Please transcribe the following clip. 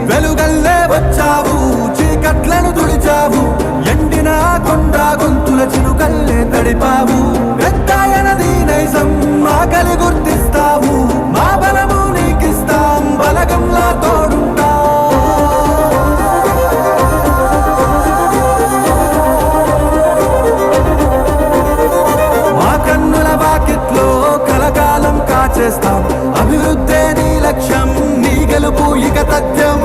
వెలుగల్లే వచ్చావు, చీకట్లను తుడిచావు, ఎండిన కొండ గొంతుల చినుకల్లే తడిపావు. పెద్దాయనది నైజం ఆకలి గుర్తిస్తావు, మా బలము నీకిస్తాం, బలగంలా తోడుంటా. మా కన్నుల వాకిట్లో కలకాలం కాచేస్తాం, అభివృద్ధే నీ లక్ష్యం, నీ గెలుపు ఇక తథ్యం.